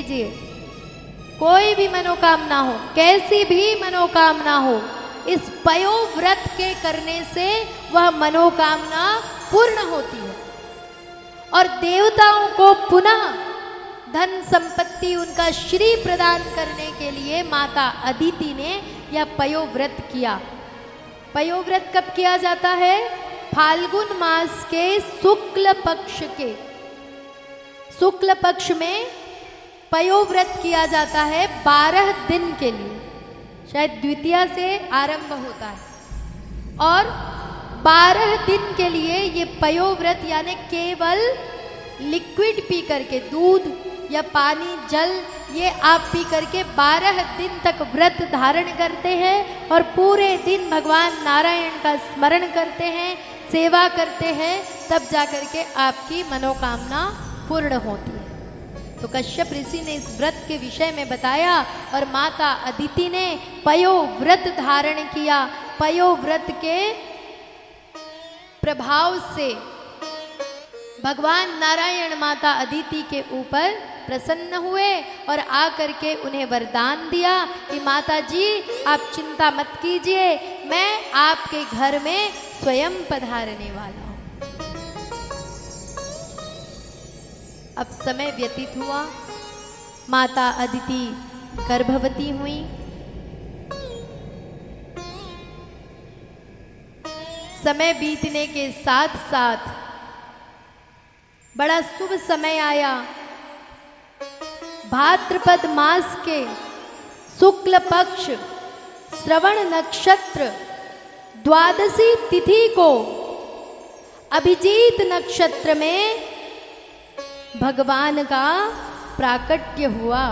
लीजिए, कोई भी मनोकामना हो, कैसी भी मनोकामना हो, इस पयोव्रत के करने से वह मनोकामना पूर्ण होती है। और देवताओं को पुनः धन संपत्ति उनका श्री प्रदान करने के लिए माता अदिति ने यह पयोव्रत किया। पयोव्रत कब किया जाता है? फाल्गुन मास के शुक्ल पक्ष में पयोव्रत किया जाता है 12 दिन के लिए। शायद द्वितीया से आरंभ होता है और 12 दिन के लिए ये पयोव्रत, यानी केवल लिक्विड पी करके, दूध या पानी, जल, ये आप पी करके 12 दिन तक व्रत धारण करते हैं और पूरे दिन भगवान नारायण का स्मरण करते हैं, सेवा करते हैं, तब जाकर के आपकी मनोकामना पूर्ण होती है। तो कश्यप ऋषि ने इस व्रत के विषय में बताया और माता अदिति ने पयोव्रत धारण किया। पयोव्रत के प्रभाव से भगवान नारायण माता अदिति के ऊपर प्रसन्न हुए और आकर के उन्हें वरदान दिया कि माता जी आप चिंता मत कीजिए, मैं आपके घर में स्वयं पधारने वाला हूं। अब समय व्यतीत हुआ, माता अदिति गर्भवती हुई। समय बीतने के साथ साथ बड़ा शुभ समय आया। भाद्रपद मास के शुक्ल पक्ष श्रवण नक्षत्र द्वादशी तिथि को अभिजीत नक्षत्र में भगवान का प्राकट्य हुआ।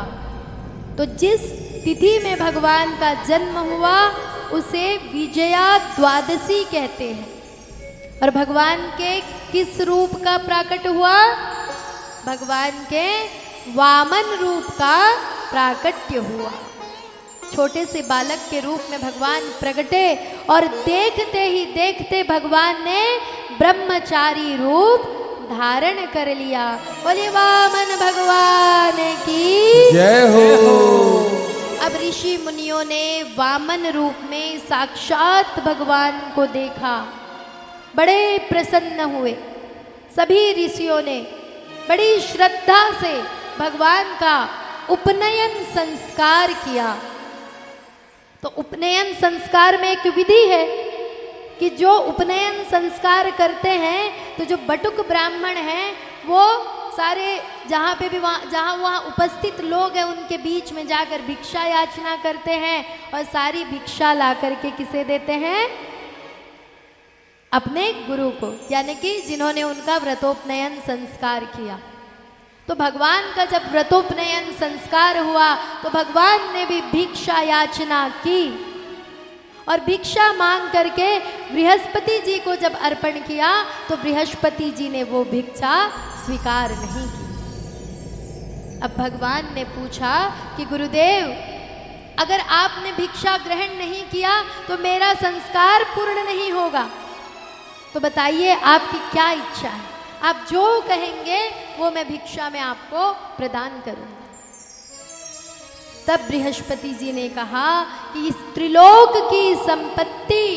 तो जिस तिथि में भगवान का जन्म हुआ उसे विजया द्वादशी कहते हैं। और भगवान के किस रूप का प्राकट हुआ? भगवान के वामन रूप का प्राकट्य हुआ। छोटे से बालक के रूप में भगवान प्रकटे और देखते ही देखते भगवान ने ब्रह्मचारी रूप धारण कर लिया। बोले वामन भगवान की जय हो। अब ऋषि मुनियों ने वामन रूप में साक्षात भगवान को देखा, बड़े प्रसन्न हुए। सभी ऋषियों ने बड़ी श्रद्धा से भगवान का उपनयन संस्कार किया। तो उपनयन संस्कार में एक विधि है कि जो उपनयन संस्कार करते हैं तो जो बटुक ब्राह्मण हैं वो सारे जहाँ पे भी वहाँ उपस्थित लोग हैं उनके बीच में जाकर भिक्षा याचना करते हैं और सारी भिक्षा ला करके किसे देते हैं? अपने गुरु को, यानी कि जिन्होंने उनका व्रतोपनयन संस्कार किया। तो भगवान का जब व्रतोपनयन संस्कार हुआ तो भगवान ने भी भिक्षा याचना की और भिक्षा मांग करके बृहस्पति जी को जब अर्पण किया तो बृहस्पति जी ने वो भिक्षा स्वीकार नहीं की। अब भगवान ने पूछा कि गुरुदेव, अगर आपने भिक्षा ग्रहण नहीं किया तो मेरा संस्कार पूर्ण नहीं होगा, तो बताइए आपकी क्या इच्छा है? आप जो कहेंगे वो मैं भिक्षा में आपको प्रदान करूंगा। तब बृहस्पति जी ने कहा कि इस त्रिलोक की संपत्ति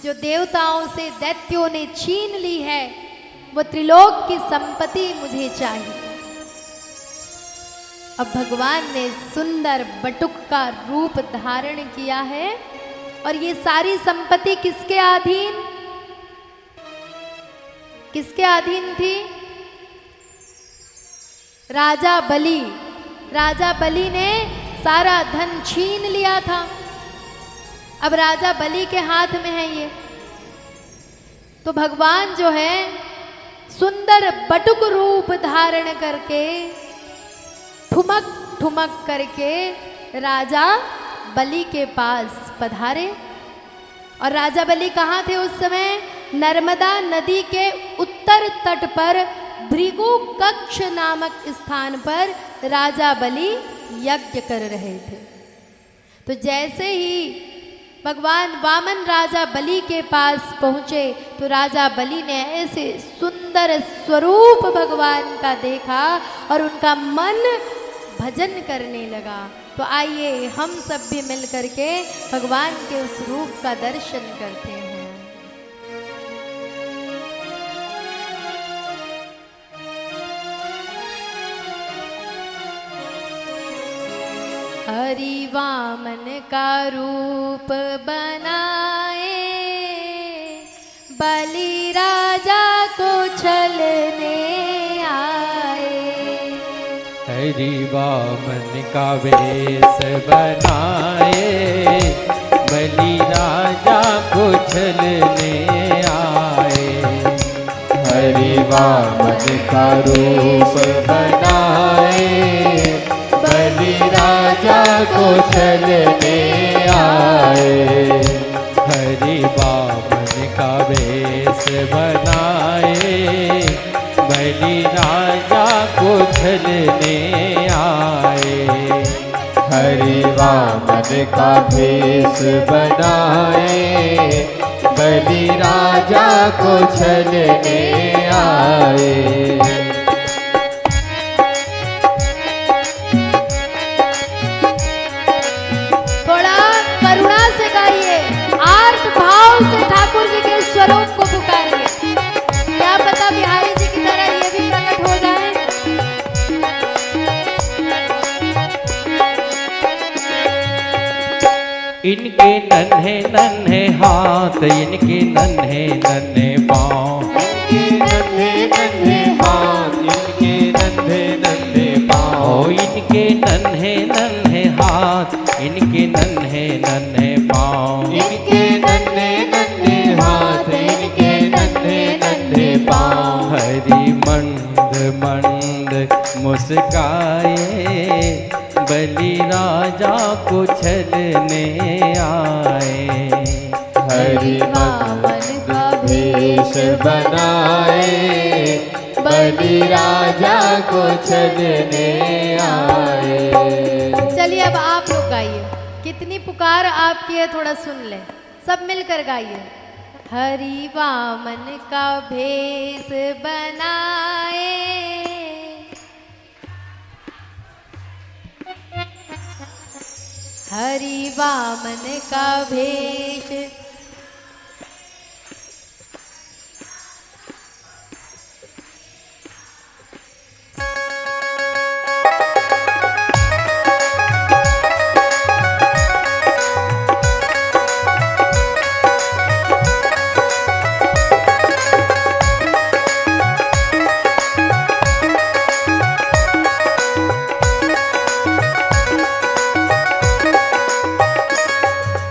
जो देवताओं से दैत्यों ने छीन ली है, वो त्रिलोक की संपत्ति मुझे चाहिए। अब भगवान ने सुंदर बटुक का रूप धारण किया है और ये सारी संपत्ति किसके अधीन? किसके अधीन थी? राजा बलि। राजा बलि ने सारा धन छीन लिया था। अब राजा बलि के हाथ में है ये। तो भगवान जो है सुंदर बटुक रूप धारण करके ठुमक ठुमक करके राजा बलि के पास पधारे। और राजा बलि कहाँ थे उस समय? नर्मदा नदी के उत्तर तट पर भृगु कक्ष नामक स्थान पर राजा बलि यज्ञ कर रहे थे। तो जैसे ही भगवान वामन राजा बलि के पास पहुँचे तो राजा बलि ने ऐसे सुंदर स्वरूप भगवान का देखा और उनका मन भजन करने लगा। तो आइए हम सब भी मिल करके भगवान के उस रूप का दर्शन करते हैं। हरि वामन का रूप बनाए, बलि राजा को छलने आए। हरि वामन का वेश बनाए, बलि राजा को छलने आए। हरि वामन का रूप बनाए, बलि राजा को छलने आए। हरि वामन का वेश बनाए, बलि राजा को छलने आए। हरि वामन का भेष बनाए, बलि राजा को छलने आए। ठाकुर जी के स्वरूप को पुकारिए, क्या पता बिहारी जी की तरह ये भी प्रकट हो जाए। इनके नन्हे नन्हे हाथ, इनके नन्हे नन्हे पाँव, इनके नन्हे नन्हे हाथ, इनके नन्हे नन्हे पाँव। इनके नन्हे नन्हे हाथ, इनके नन्हे नन्हे पाँव। इनके नन्हे नन्हे हाथ, इनके नन्हे नन्हे पाँव। हरि मंद मंद मुस्काए, बलि राजा को छलने आए। हरि वामन का भेष बनाए, बलि राजा को छलने आए। चलिए अब आप लोग गाइए, कितनी पुकार आपकी है थोड़ा सुन ले, सब मिलकर गाइए। हरि वामन का भेष बनाए, हरि वामन का भेष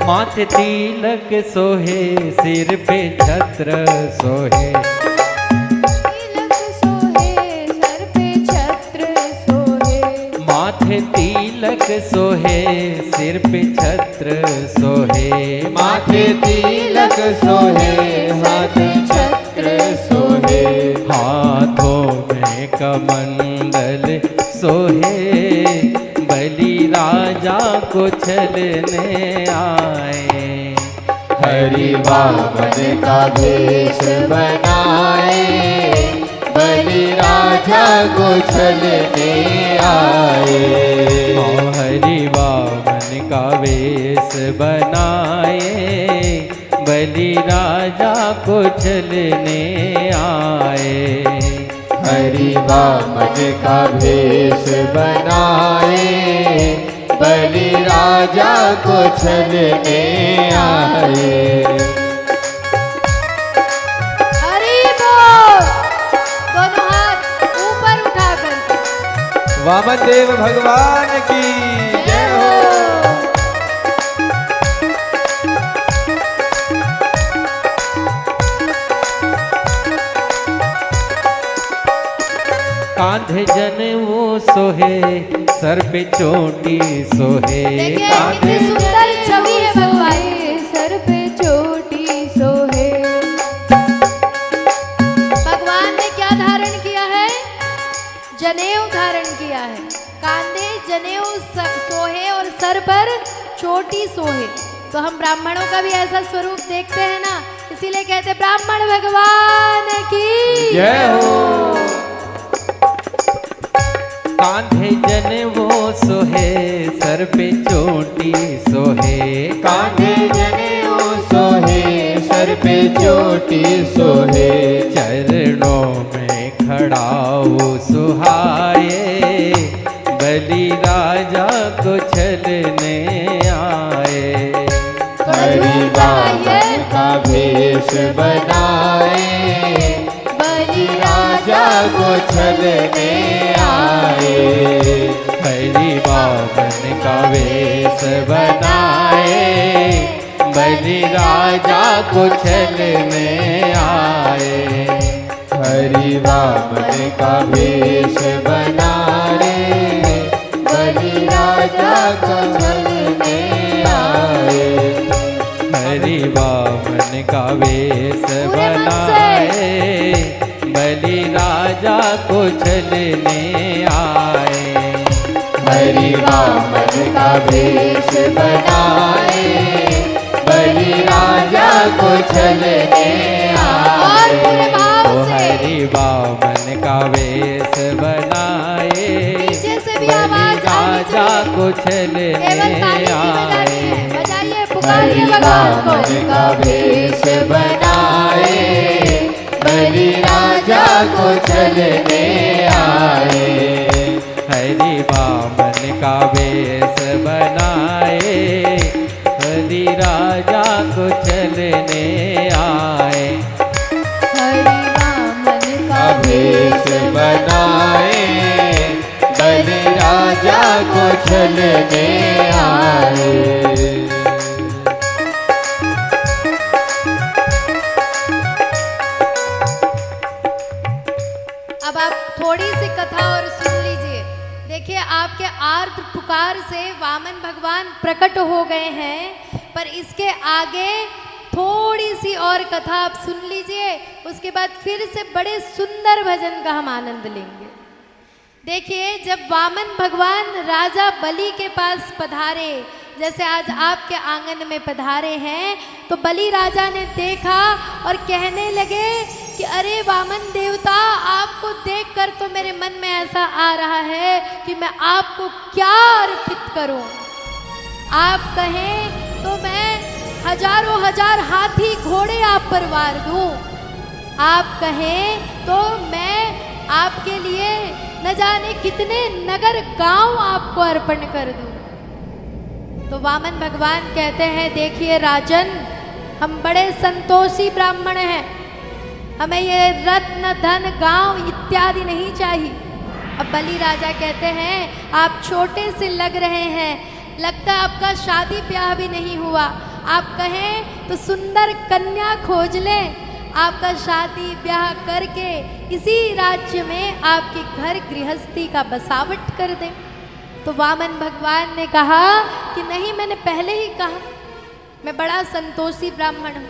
माथे तिलक सोहे, सिर पे छत्र सोहे। तिलक सोहे, सर पे छत्र सोहे। माथे तिलक सोहे, सिर पे छत्र सोहे। माथे तिलक सोहे, हाथ छत्र सोहे। हाथों में कमंडल सोहे, बलि राजा को छलने आए। हरि वामन का भेष बनाए, बलि राजा को छलने आए। हरि वामन का वेश बनाए, बलि राजा को छलने आए। हरि वामन का भेष बनाए, बलि राजा को छलने आए। हरि बोल, दोनों हाथ ऊपर उठाकर। वामन देव भगवान की जय हो। कांधे जनेऊ सोहे, सर पे चोटी सोहे। देखिए कितनी सुंदर छवि है भगवान, सर पे चोटी सोहे। भगवान ने क्या धारण किया है? जनेऊ धारण किया है। कांधे जनेऊ सोहे और सर पर चोटी सोहे। तो हम ब्राह्मणों का भी ऐसा स्वरूप देखते हैं ना, इसीलिए कहते हैं ब्राह्मण भगवान की जय हो। कांधे जनेऊ सोहे, सर पे चोटी सोहे। कांधे जनेऊ सोहे, सर पे चोटी सोहे। चरणों में खड़ाऊ सुहाए, बलि राजा को छलने आए। हरि वामन का वेश बनाए, बलि राजा को छलने आए। हरि वामन का वेश बनाए, बलि राजा को छलने आए। हरि वामन का वेश बनाए, बलि राजा को छलने आए। हरि वामन का वेश पूरे मन बनाए, बलि राजा को छलने आए। हरि वामन का वेश बनाए, बलि राजा को छलने और पूरे आए। भाव ओ से हरि वामन का वेश बनाए, पीछे से भी बलि आवाज आनी राजा चाहिए। को केवल छलने ताली नहीं बजानी आए। है, बजाइए, पुकारिए हरि भगवान वामन को। का वेश बनाए, बलि राजा को छलने आए। हरि वामन का वेश बनाए, बलि राजा को छलने आए। हरि वामन का वेश बनाए, बलि राजा को छलने आए। अब आप थोड़ी सी कथा और सुन लीजिए। देखिए, आपके आर्द्र पुकार से वामन भगवान प्रकट हो गए हैं, पर इसके आगे थोड़ी सी और कथा आप सुन लीजिए, उसके बाद फिर से बड़े सुंदर भजन का हम आनंद लेंगे। देखिए, जब वामन भगवान राजा बलि के पास पधारे, जैसे आज आपके आंगन में पधारे हैं, तो बलि राजा ने देखा और कहने लगे कि अरे वामन देवता, आपको देखकर तो मेरे मन में ऐसा आ रहा है कि मैं आपको क्या अर्पित करूं। आप कहें तो मैं हजारों हजार हाथी घोड़े आप पर वार दूं। आप कहें तो मैं आपके लिए न जाने कितने नगर गांव आपको अर्पण कर दूं। तो वामन भगवान कहते हैं, देखिए राजन, हम बड़े संतोषी ब्राह्मण हैं, हमें ये रत्न धन गांव इत्यादि नहीं चाहिए। अब बलि राजा कहते हैं, आप छोटे से लग रहे हैं, लगता है आपका शादी ब्याह भी नहीं हुआ। आप कहें तो सुंदर कन्या खोज लें, आपका शादी ब्याह करके इसी राज्य में आपके घर गृहस्थी का बसावट कर दें। तो वामन भगवान ने कहा कि नहीं, मैंने पहले ही कहा, मैं बड़ा संतोषी ब्राह्मण हूँ,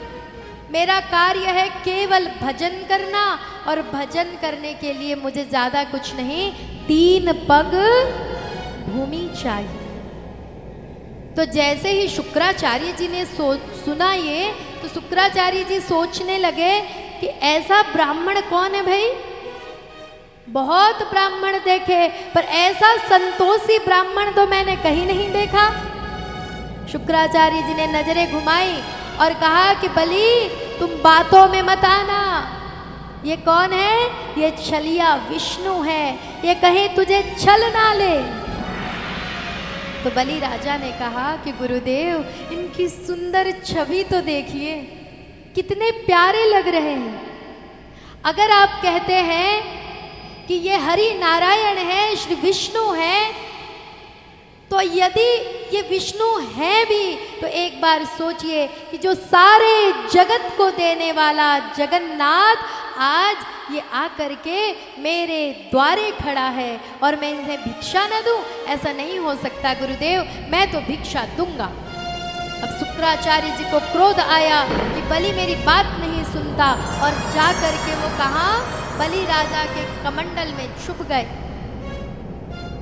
मेरा कार्य है केवल भजन करना, और भजन करने के लिए मुझे ज़्यादा कुछ नहीं, 3 पग भूमि चाहिए। तो जैसे ही शुक्राचार्य जी ने सुना ये, तो शुक्राचार्य जी सोचने लगे कि ऐसा ब्राह्मण कौन है भाई। बहुत ब्राह्मण देखे, पर ऐसा संतोषी ब्राह्मण तो मैंने कहीं नहीं देखा। शुक्राचार्य जी ने नजरें घुमाई और कहा कि बलि, तुम बातों में मत आना, ये कौन है? ये छलिया विष्णु है, ये कहीं तुझे छल ना ले। तो बलि राजा ने कहा कि गुरुदेव, इनकी सुंदर छवि तो देखिए, कितने प्यारे लग रहे हैं। अगर आप कहते हैं कि ये हरि नारायण है, श्री विष्णु है, तो यदि ये विष्णु है भी, तो एक बार सोचिए कि जो सारे जगत को देने वाला जगन्नाथ आज ये आकर के मेरे द्वारे खड़ा है और मैं इन्हें भिक्षा न दूं, ऐसा नहीं हो सकता गुरुदेव, मैं तो भिक्षा दूंगा। अब शुक्राचार्य जी को क्रोध आया कि बलि मेरी बात नहीं सुनता, और जा कर के वो कहाँ, बलि राजा के कमंडल में छुप गए।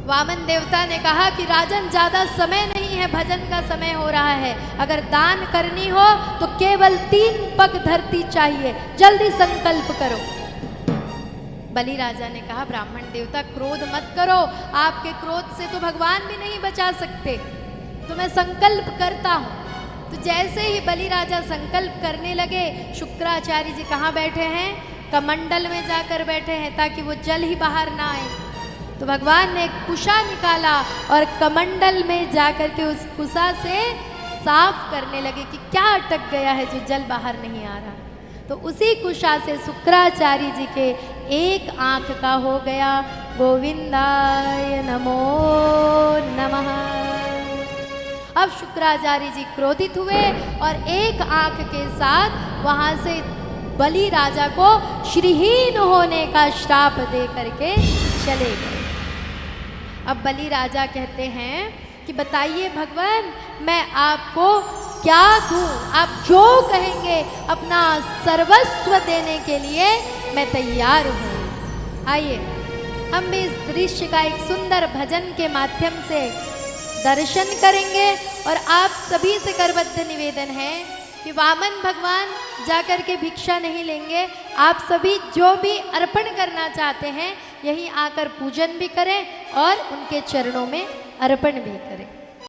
वामन देवता ने कहा कि राजन ज़्यादा समय नहीं है, भजन का समय हो रहा है, अगर दान करनी हो तो केवल 3 पग धरती चाहिए, जल्दी संकल्प करो। बलि राजा ने कहा ब्राह्मण देवता क्रोध मत करो, आपके क्रोध से तो भगवान भी नहीं बचा सकते, तो मैं संकल्प करता हूँ। तो जैसे ही बलि राजा संकल्प करने लगे, शुक्राचार्य जी कहाँ बैठे हैं? कमंडल में जाकर बैठे हैं, ताकि वो जल ही बाहर ना आए। तो भगवान ने एक कुशा निकाला और कमंडल में जाकर के उस कुशा से साफ करने लगे कि क्या अटक गया है जो जल बाहर नहीं आ रहा। तो उसी कुशा से शुक्राचार्य जी के एक आंख का हो गया। गोविंदाय नमो नमः। अब शुक्राचार्य जी क्रोधित हुए और एक आंख के साथ वहां से बलि राजा को श्रीहीन होने का श्राप दे करके चले गए। अब बलि राजा कहते हैं कि बताइए भगवान, मैं आपको क्या दूं? आप जो कहेंगे अपना सर्वस्व देने के लिए मैं तैयार हूँ। आइए हम भी इस दृश्य का एक सुंदर भजन के माध्यम से दर्शन करेंगे। और आप सभी से करबद्ध निवेदन है कि वामन भगवान जाकर के भिक्षा नहीं लेंगे, आप सभी जो भी अर्पण करना चाहते हैं यहीं आकर पूजन भी करें और उनके चरणों में अर्पण भी करें।